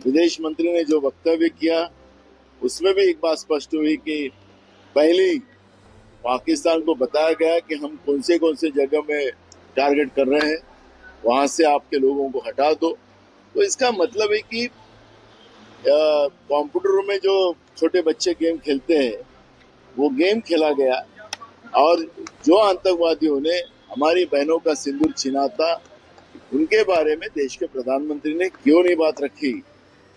विदेश मंत्री ने जो वक्तव्य किया उसमें भी एक बात स्पष्ट हुई कि पहले पाकिस्तान को बताया गया कि हम कौन से जगह में टारगेट कर रहे हैं, वहां से आपके लोगों को हटा दो। तो इसका मतलब है कि कंप्यूटर में जो छोटे बच्चे गेम खेलते हैं वो गेम खेला गया और जो आतंकवादियों ने हमारी बहनों का सिंदूर छीना था उनके बारे में देश के प्रधानमंत्री ने क्यों नहीं बात रखी,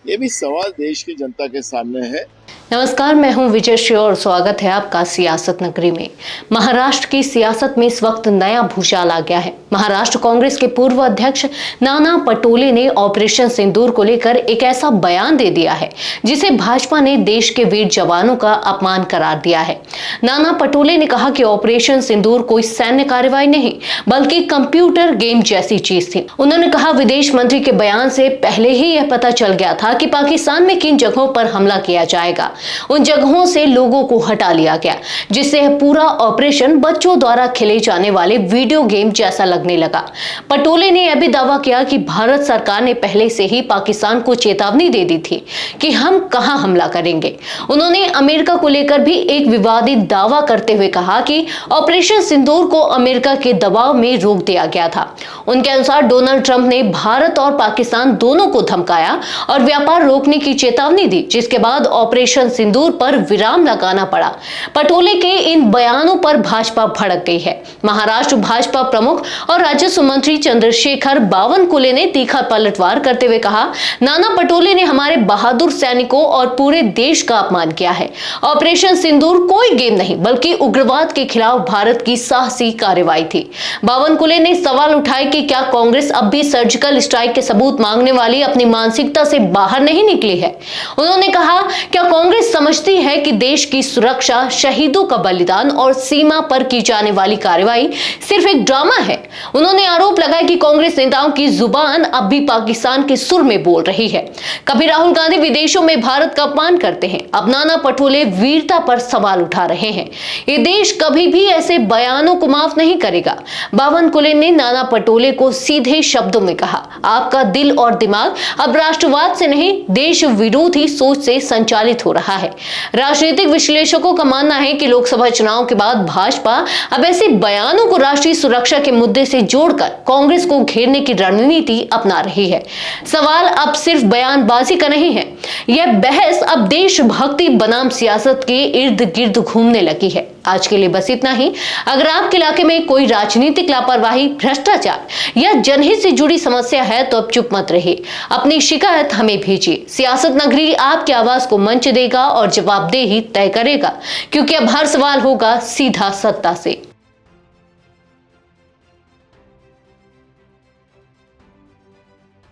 ये भी सवाल देश की जनता के सामने है। नमस्कार, मैं हूं विजयश्री और स्वागत है आपका सियासत नगरी में। महाराष्ट्र की सियासत में इस वक्त नया भूचाल आ गया है। महाराष्ट्र कांग्रेस के पूर्व अध्यक्ष नाना पटोले ने ऑपरेशन सिंदूर को लेकर एक ऐसा बयान दे दिया है जिसे भाजपा ने देश के वीर जवानों का अपमान करार दिया है। नाना पटोले ने कहा कि ऑपरेशन सिंदूर कोई सैन्य कार्रवाई नहीं बल्कि कंप्यूटर गेम जैसी चीज थी। उन्होंने कहा, विदेश मंत्री के बयान से पहले ही यह पता चल गया था कि पाकिस्तान में किन जगहों पर हमला किया जाएगा। उन जगहों से लोगों को हटा लिया गया जिससे पूरा ऑपरेशन बच्चों द्वारा खेले जाने वाले वीडियो गेम जैसा लगने लगा। पटोले ने यह भी दावा किया कि भारत सरकार ने पहले से ही पाकिस्तान को चेतावनी दे दी थी कि हम कहां हमला करेंगे। उन्होंने अमेरिका को लेकर भी एक विवादित दावा करते हुए कहा कि ऑपरेशन सिंदूर को अमेरिका के दबाव में रोक दिया गया था। उनके अनुसार डोनाल्ड ट्रंप ने भारत और पाकिस्तान दोनों को धमकाया और व्यापार रोकने की चेतावनी दी, जिसके बाद ऑपरेशन सिंदूर पर विराम लगाना पड़ा। पटोले के इन बयानों पर भाजपा भड़क गई है। महाराष्ट्र भाजपा प्रमुख और राजस्व मंत्री चंद्रशेखर बावनकुले ने तीखा पलटवार करते हुए कहा, नाना पटोले ने हमारे बहादुर सैनिकों और पूरे देश का अपमान किया है। ऑपरेशन सिंदूर कोई गेम नहीं बल्कि उग्रवाद के खिलाफ भारत की साहसी कार्रवाई थी। बावनकुले ने सवाल उठाए कि क्या कांग्रेस अब भी सर्जिकल स्ट्राइक के सबूत मांगने वाली अपनी मानसिकता से बाहर नहीं निकली है। उन्होंने कहा, क्या कांग्रेस समझती है कि देश की सुरक्षा, शहीदों का बलिदान और सीमा पर की जाने वाली कार्रवाई सिर्फ एक ड्रामा है। उन्होंने आरोप लगाया कि कांग्रेस नेताओं की जुबान अब भी पाकिस्तान के सुर में बोल रही है। कभी राहुल गांधी विदेशों में भारत का अपमान करते हैं, अब नाना पटोले वीरता पर सवाल उठा रहे हैं। ये देश कभी भी ऐसे बयानों को माफ नहीं करेगा। बावनकुले ने नाना पटोले को सीधे शब्दों में कहा, आपका दिल और दिमाग अब राष्ट्रवाद से नहीं देश विरोधी सोच से संचालित हो रहा है। राजनीतिक विश्लेषकों का मानना है कि लोकसभा चुनाव के बाद भाजपा अब ऐसे बयानों को राष्ट्रीय सुरक्षा के मुद्दे से जोड़कर कांग्रेस को घेरने की रणनीति अपना रही है। सवाल अब सिर्फ बयानबाजी का नहीं है, यह बहस अब देशभक्ति बनाम सियासत के इर्द गिर्द घूमने लगी है। आज के लिए बस इतना ही। अगर आपके इलाके में कोई राजनीतिक लापरवाही, भ्रष्टाचार या जनहित से जुड़ी समस्या है तो अब चुप मत रहिए, अपनी शिकायत हमें भेजिए। सियासत नगरी आपकी आवाज को मंच देगा और जवाबदेही तय करेगा, क्योंकि अब हर सवाल होगा सीधा सत्ता से।